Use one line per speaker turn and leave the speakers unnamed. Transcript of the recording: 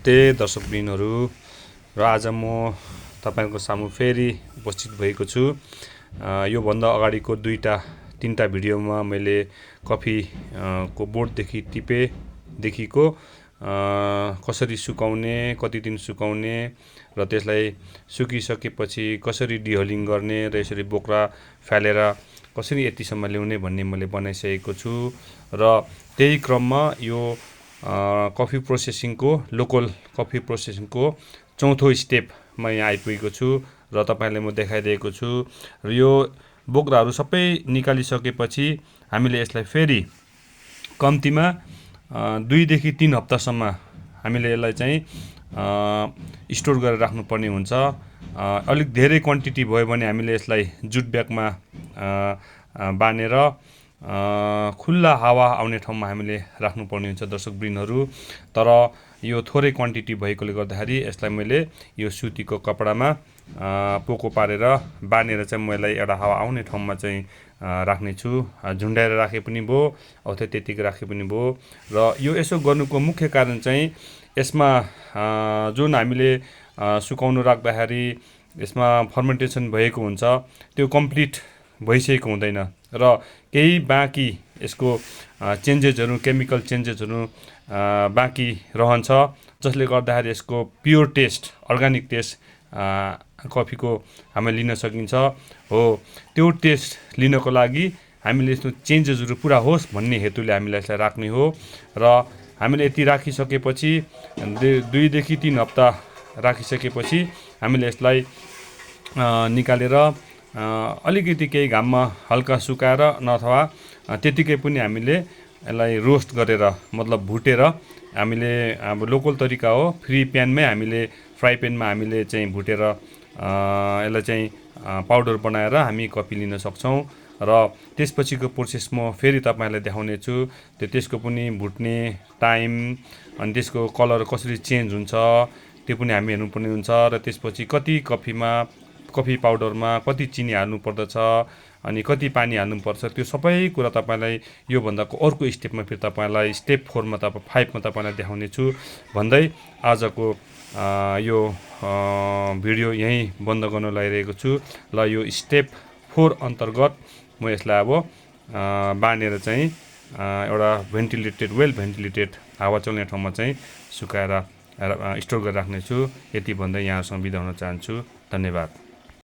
नमस्ते दर्शकवृन्दहरू र आज म तपाईको सामु फेरि उपस्थित भएको छु। यो भन्दा अगाडिको तीनटा भिडियोमा मैले कफी को बोर्डदेखि टिपेदेखिको कसरी सुकाउने, कति दिन सुकाउने र त्यसलाई सुकिसकेपछि कसरी डिहलिङ गर्ने र यसरी बोक्रा फालेर कसरी यतिसम्म ल्याउने भन्ने मैले बनाइसकेको छु। र त्यही क्रममा यो कफी प्रोसेसिङको लोकल कफी प्रोसेसिङको चौथो स्टेपमा यहाँ आइपुगेको छु र तपाईहरुलाई म देखाइदिएको छु। र यो बोक्राहरू सबै निकालिसकेपछि हामीले यसलाई फेरि कम्तीमा 2 देखि 3 हप्तासम्म हामीले यसलाई चाहिँ स्टोर गरेर राख्नुपर्ने हुन्छ। अलिक धेरै क्वान्टिटी भयो भने हामीले यसलाई जुट ब्यागमा बानेर खुल्ला हावा आउने ठाउँमा हामीले राख्नुपर्ने हुन्छ दर्शकवृन्दहरू। तर यो थोरै क्वान्टिटी भएकोले गर्दाखेरि यसलाई मैले यो सुतीको कपडामा पोको पारेर बानेर चाहिँ म यसलाई एउटा हावा आउने ठाउँमा चाहिँ राख्ने छु। झुन्डाएर राखे पनि भयो अथवा त्यतिकै राखे पनि भयो। र यो यसो गर्नुको मुख्य कारण चाहिँ यसमा जुन हामीले सुकाउन राख्दाखेरि यसमा फर्मेन्टेसन भएको हुन्छ त्यो कम्प्लिट भइसकेको हुँदैन र केही बाँकी यसको चेन्जेसहरू केमिकल चेन्जेसहरू बाँकी रहन्छ, जसले गर्दाखेरि यसको प्योर टेस्ट अर्गानिक टेस्ट कफीको हामीले लिन सकिन्छ। हो त्यो टेस्ट लिनको लागि हामीले यस्तो चेन्जेसहरू पुरा होस् भन्ने हेतुले हामीले यसलाई राख्ने हो। र हामीले यति राखिसकेपछि 2 देखि 3 हप्ता राखिसकेपछि हामीले यसलाई निकालेर अलिकति केही घाममा हल्का सुकाएर अथवा त्यतिकै पनि हामीले यसलाई रोस्ट गरेर मतलब भुटेर हामीले अब लोकल तरिका हो, फ्री प्यानमै हामीले फ्राई प्यानमा हामीले चाहिँ भुटेर यसलाई चाहिँ पाउडर बनाएर हामी कफी लिन सक्छौँ। र त्यसपछिको प्रोसेस म फेरि तपाईहरुलाई देखाउने छु। त्यसको पनि भुट्ने टाइम अनि त्यसको कलर कसरी चेन्ज हुन्छ त्यो पनि हामी हेर्नुपर्ने हुन्छ। र त्यसपछि कति कफी पाउडरमा कति चिनी हाल्नु पर्दछ अनि कति पानी हाल्नुपर्छ त्यो सबै कुरा तपाईलाई यो भन्दाको अर्को स्टेपमा फेरि तपाईलाई स्टेप 4 मा 5 मा तपाईलाई देखाउने छु भन्दै आजको यो भिडियो यही बन्द गर्न लागिरहेको छु। ल यो स्टेप 4 अन्तर्गत म यसलाई अब बानेर चाहिँ एउटा वेल भेन्टिलेटेड हावा चल्ने ठाउँमा चाहिँ सुकाएर स्टोर गरेर राख्ने छु। यति भन्दै यहाँहरुसँग बिदा हुन चाहन्छु। धन्यवाद।